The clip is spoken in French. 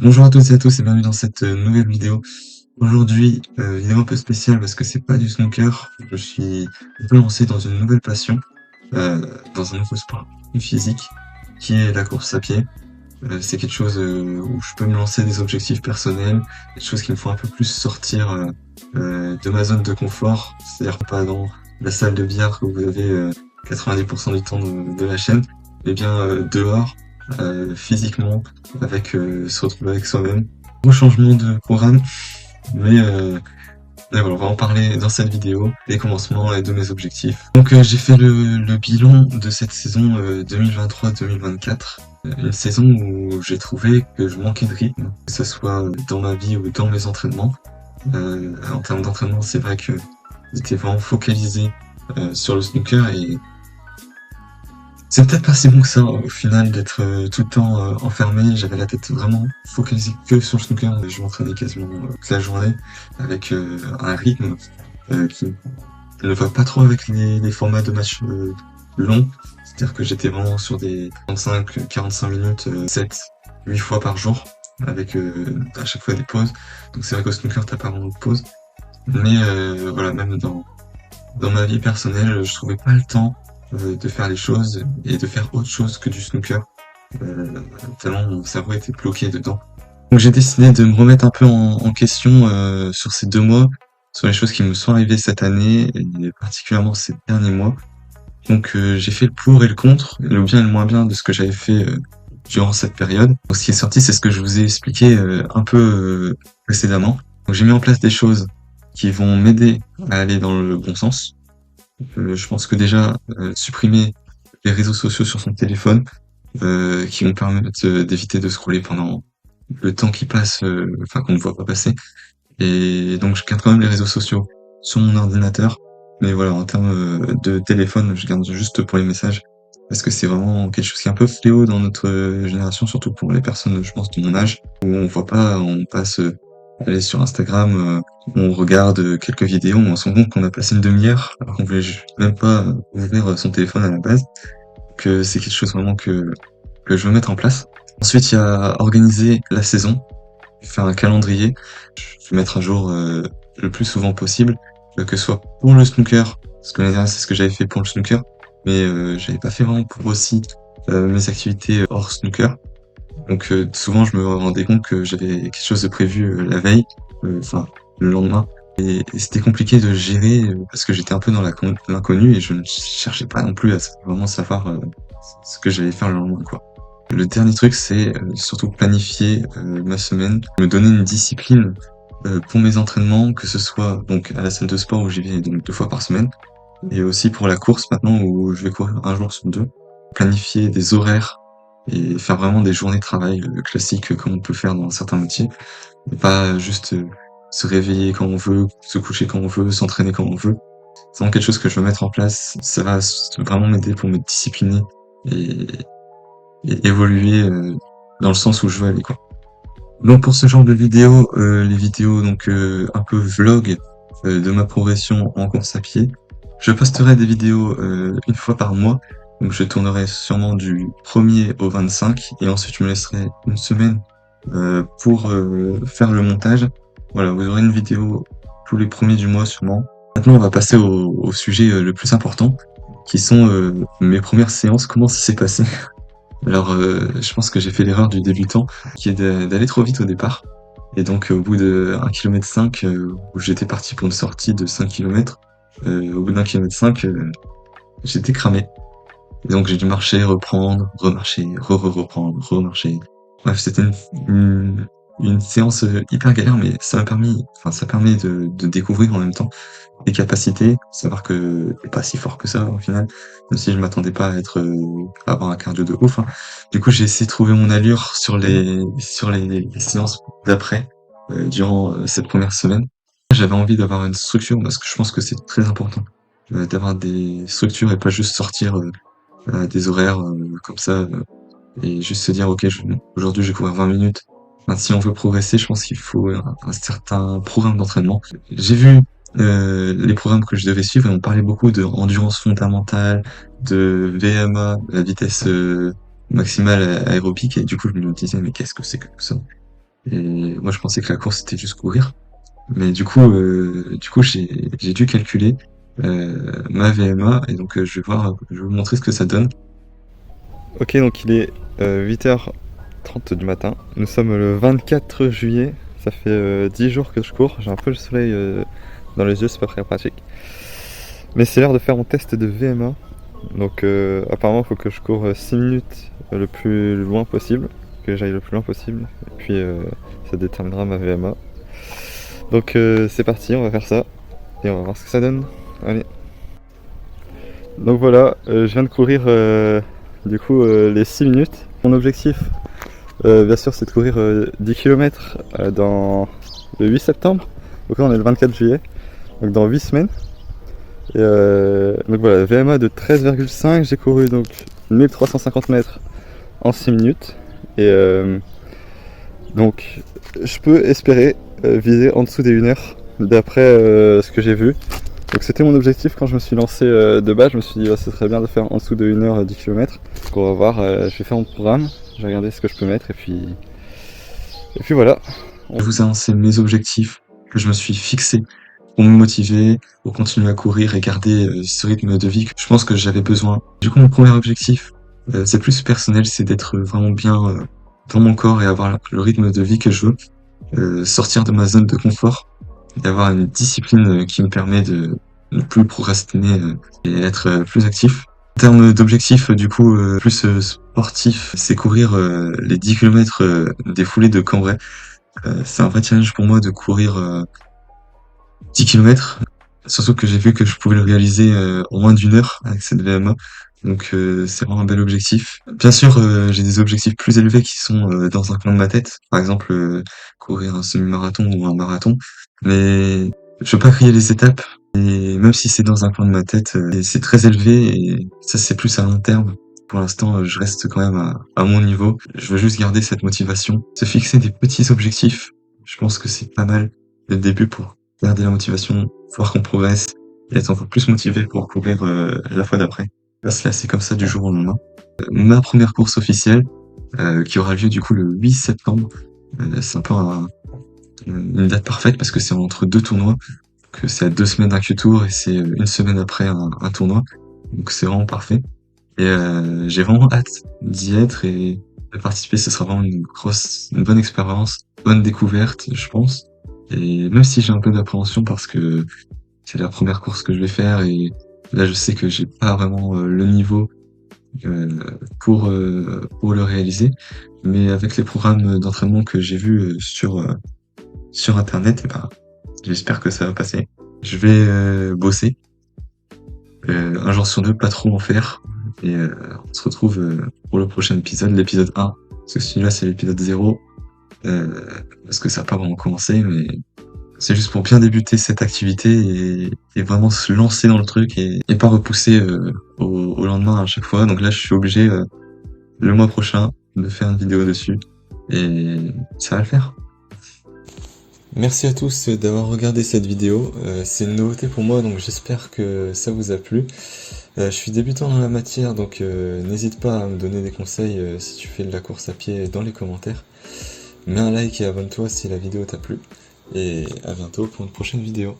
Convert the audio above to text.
Bonjour à toutes et à tous et bienvenue dans cette nouvelle vidéo. Aujourd'hui, vidéo un peu spéciale parce que c'est pas du snooker. Je suis un peu lancé dans une nouvelle passion, euh, dans un nouveau sport physique qui est la course à pied. C'est quelque chose où je peux me lancer des objectifs personnels, des choses qui me font un peu plus sortir de ma zone de confort, c'est-à-dire pas dans la salle de billard où vous avez 90% du temps de la chaîne, mais bien dehors, physiquement, avec se retrouver avec soi-même. Gros changement de programme, mais, mais voilà, on va en parler dans cette vidéo, des commencements et de mes objectifs. Donc j'ai fait le bilan de cette saison 2023-2024. Une saison où j'ai trouvé que je manquais de rythme, que ce soit dans ma vie ou dans mes entraînements. En termes d'entraînement, c'est vrai que j'étais vraiment focalisé sur le snooker et c'est peut-être pas si bon que ça au final d'être tout le temps enfermé. J'avais la tête vraiment focalisée que sur le snooker. Je m'entraînais quasiment toute la journée avec un rythme qui ne va pas trop avec les formats de match longs. C'est-à-dire que j'étais vraiment sur des 35-45 minutes, 7, 8 fois par jour, avec à chaque fois des pauses. Donc c'est vrai qu'au snooker, t'as pas vraiment de pause. Mais voilà, même dans ma vie personnelle, je trouvais pas le temps de faire les choses et de faire autre chose que du snooker. Tellement mon cerveau était bloqué dedans. Donc j'ai décidé de me remettre un peu en question sur ces 2 mois, sur les choses qui me sont arrivées cette année et particulièrement ces derniers mois. Donc j'ai fait le pour et le contre, le bien et le moins bien de ce que j'avais fait durant cette période. Donc ce qui est sorti, c'est ce que je vous ai expliqué un peu précédemment. Donc j'ai mis en place des choses qui vont m'aider à aller dans le bon sens. Je pense que déjà supprimer les réseaux sociaux sur son téléphone, qui vont permettre d'éviter de scroller pendant le temps qui passe, enfin qu'on ne voit pas passer. Et donc je garde quand même les réseaux sociaux sur mon ordinateur. Mais voilà, en termes de téléphone, je garde juste pour les messages. Parce que c'est vraiment quelque chose qui est un peu fléau dans notre génération, surtout pour les personnes, je pense, de mon âge, où on voit pas, on passe aller sur Instagram, on regarde quelques vidéos, on se rend compte qu'on a passé une demi-heure, alors qu'on voulait même pas ouvrir son téléphone à la base, que c'est quelque chose vraiment que je veux mettre en place. Ensuite, il y a organiser la saison, faire un calendrier, je vais mettre à jour le plus souvent possible, que ce soit pour le snooker, parce que l'année dernière c'est ce que j'avais fait pour le snooker, mais j'avais pas fait vraiment pour aussi mes activités hors snooker. Donc souvent je me rendais compte que j'avais quelque chose de prévu la veille, enfin le lendemain, et c'était compliqué de gérer parce que j'étais un peu dans l'inconnu et je ne cherchais pas non plus à vraiment savoir ce que j'allais faire le lendemain, quoi. Le dernier truc, c'est surtout planifier ma semaine, me donner une discipline pour mes entraînements, que ce soit donc à la salle de sport où j'y vais donc 2 fois par semaine, et aussi pour la course maintenant où je vais courir un jour sur 2. Planifier des horaires et faire vraiment des journées de travail classiques comme on peut faire dans certains métiers, et pas juste se réveiller quand on veut, se coucher quand on veut, s'entraîner quand on veut. C'est vraiment quelque chose que je veux mettre en place. Ça va vraiment m'aider pour me discipliner et, et évoluer dans le sens où je veux aller, quoi. Donc pour ce genre de vidéos, les vidéos donc un peu vlog de ma progression en course à pied, je posterai des vidéos une fois par mois. Donc je tournerai sûrement du 1er au 25 et ensuite je me laisserai une semaine pour faire le montage. Voilà, vous aurez une vidéo tous les premiers du mois sûrement. Maintenant on va passer au sujet le plus important, qui sont mes premières séances, comment ça s'est passé. Alors, je pense que j'ai fait l'erreur du débutant, qui est d'aller trop vite au départ. Et donc, au bout de 1,5 km, où j'étais parti pour une sortie de 5 km, au bout d'1,5 km, j'étais cramé. Et donc, j'ai dû marcher, reprendre, remarcher, reprendre, remarcher. Bref, c'était une séance hyper galère, mais ça permet de découvrir en même temps des capacités, savoir que t'es pas si fort que ça au final, même si je m'attendais pas à à avoir un cardio de ouf, hein. Du coup, j'ai essayé de trouver mon allure sur les séances d'après, durant cette première semaine. J'avais envie d'avoir une structure parce que je pense que c'est très important d'avoir des structures et pas juste sortir à des horaires comme ça et juste se dire ok, aujourd'hui je vais courir 20 minutes. Enfin, si on veut progresser, je pense qu'il faut un certain programme d'entraînement. J'ai vu les programmes que je devais suivre et on parlait beaucoup de endurance fondamentale, de VMA, la vitesse maximale aérobique, et du coup je me disais mais qu'est-ce que c'est que ça? Et moi, je pensais que la course c'était juste courir. Mais du coup, j'ai dû calculer ma VMA et donc je vais vous montrer ce que ça donne. Ok, donc il est 8h30 du matin. Nous sommes le 24 juillet. Ça fait 10 jours que je cours. J'ai un peu le soleil dans les yeux, c'est pas très pratique. Mais c'est l'heure de faire mon test de VMA. Donc apparemment, il faut que je cours 6 minutes le plus loin possible. Que j'aille le plus loin possible. Et puis ça déterminera ma VMA. Donc c'est parti, on va faire ça. Et on va voir ce que ça donne. Allez. Donc voilà, je viens de courir les 6 minutes. Mon objectif, bien sûr, c'est de courir 10 km dans le 8 septembre. Donc là, on est le 24 juillet, donc dans 8 semaines. Et donc voilà, VMA de 13,5, j'ai couru donc 1350 mètres en 6 minutes. Et donc, je peux espérer viser en dessous des 1 heure, d'après ce que j'ai vu. Donc c'était mon objectif quand je me suis lancé de base, je me suis dit ce serait bien de faire en dessous de 1 heure 10 km. Donc on va voir, je vais faire mon programme, je vais regarder ce que je peux mettre et puis voilà. Je vais vous annoncer mes objectifs que je me suis fixés pour me motiver, pour continuer à courir et garder ce rythme de vie que je pense que j'avais besoin. Du coup, mon premier objectif, c'est plus personnel, c'est d'être vraiment bien dans mon corps et avoir le rythme de vie que je veux, sortir de ma zone de confort, d'avoir une discipline qui me permet de ne plus procrastiner et être plus actif. En termes d'objectifs, du coup, plus sportif, c'est courir les 10 km des foulées de Cambrai. C'est un vrai challenge pour moi de courir 10 km, surtout que j'ai vu que je pouvais le réaliser en moins d'1 heure avec cette VMA. Donc c'est vraiment un bel objectif. Bien sûr, j'ai des objectifs plus élevés qui sont dans un coin de ma tête. Par exemple, courir un semi-marathon ou un marathon. Mais je veux pas crier les étapes. Et même si c'est dans un coin de ma tête, c'est très élevé et ça c'est plus à long terme. Pour l'instant, je reste quand même à mon niveau. Je veux juste garder cette motivation. Se fixer des petits objectifs, je pense que c'est pas mal dès le début pour garder la motivation, voir qu'on progresse et être encore plus motivé pour courir la fois d'après. Pas se lasser comme ça du jour au lendemain. Ma première course officielle, qui aura lieu du coup le 8 septembre, c'est un peu une date parfaite parce que c'est entre deux tournois, que c'est à 2 semaines d'un Q-Tour et c'est 1 semaine après un tournoi, donc c'est vraiment parfait. Et j'ai vraiment hâte d'y être et de participer. Ce sera vraiment une bonne expérience, bonne découverte, je pense. Et même si j'ai un peu d'appréhension parce que c'est la première course que je vais faire et là je sais que j'ai pas vraiment le niveau pour le réaliser. Mais avec les programmes d'entraînement que j'ai vus sur internet, et ben, j'espère que ça va passer. Je vais bosser un jour sur deux, pas trop en faire. Et on se retrouve pour le prochain épisode, l'épisode 1. Parce que celui-là, c'est l'épisode 0. Parce que ça n'a pas vraiment commencé, mais c'est juste pour bien débuter cette activité et vraiment se lancer dans le truc et pas repousser au lendemain à chaque fois. Donc là, je suis obligé, le mois prochain, de faire une vidéo dessus. Et ça va le faire. Merci à tous d'avoir regardé cette vidéo. C'est une nouveauté pour moi, donc j'espère que ça vous a plu. Je suis débutant dans la matière, donc n'hésite pas à me donner des conseils si tu fais de la course à pied dans les commentaires. Mets un like et abonne-toi si la vidéo t'a plu. Et à bientôt pour une prochaine vidéo.